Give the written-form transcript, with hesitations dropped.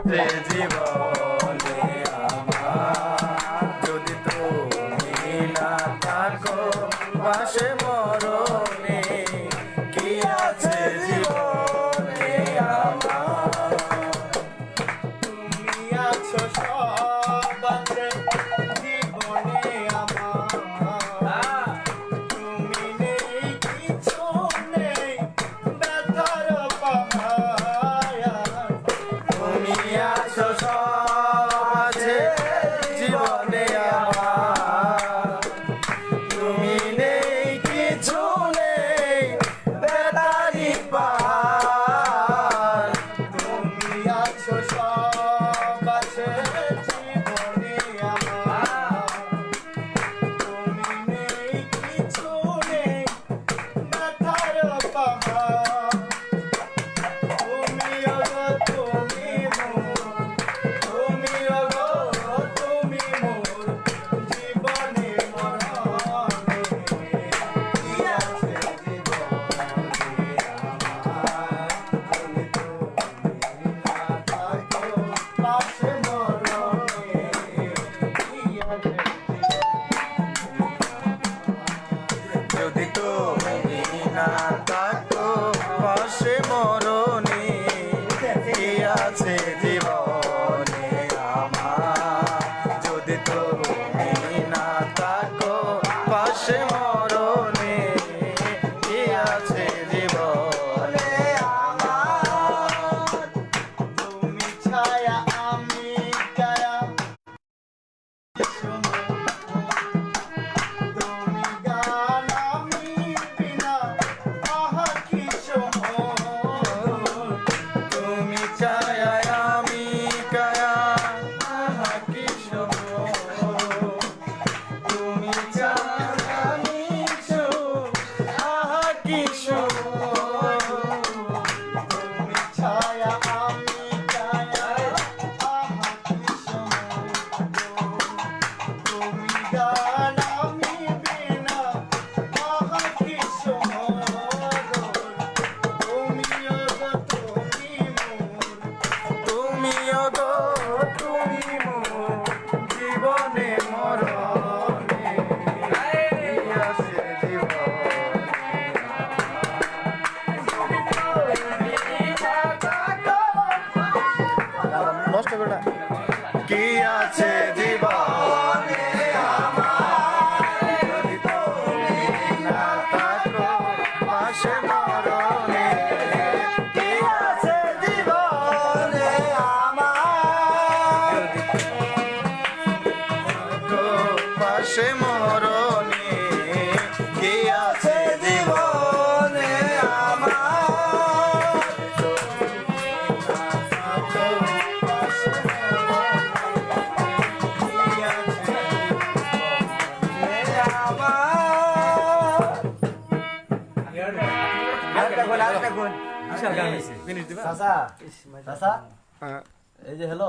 যে জীবনে আমার যদি তুমি না থাকো পাশে মরণে কি আছে জীবনে আমার তুমি আছো সব আছে জীবনে আমার তুমি নেই কিছু নেই ব্যথার পাহাড় তুমি আছো সব আছে জীবনে আমার তুমি নেই কিছু নেই বেদারি পার তুমি আছো সব আছে জীবনে আমার তুমি নেই কিছু নেই ব্যথার পাহাড় তুমি ওগো তুমি মোর তুমি ওগো তুমি মোর জীবনে মরণে কি আছে জীবনে আমার তুমি তুমি না থাকো পাশে মরণে কি আছে যদি তুমি না থাকো পাশে মরণে কি আছে জীবনে আমার যদি তুমি না থাকো পাশে মরণে কি আছে জীবনে আমার তুমি ছায়া আমি কায়া তুমি গান আমি বিনা আহা কি সময় তুমি ছায়া আমি কায়া আহা কি সময় তুমি ছায়া আমি আহা কি সময় তুমি ছায়া আমি কায়া আহা কি সময় তুমি গান আমি বিনা আহা কি সময় তুমি ওগো তুমি মোর তুমি ওগো তুমি মোর জীবনে মরণে কি আছে জীবনে নষ্ট করে না কি আছে জীবনে আমার যদি তুমি না থাকো পাশে মরণে কি আছে জীবনে আমার পাশে মরণে কি আছে জীবনে চাচা, চাচা, এই যে হ্যালো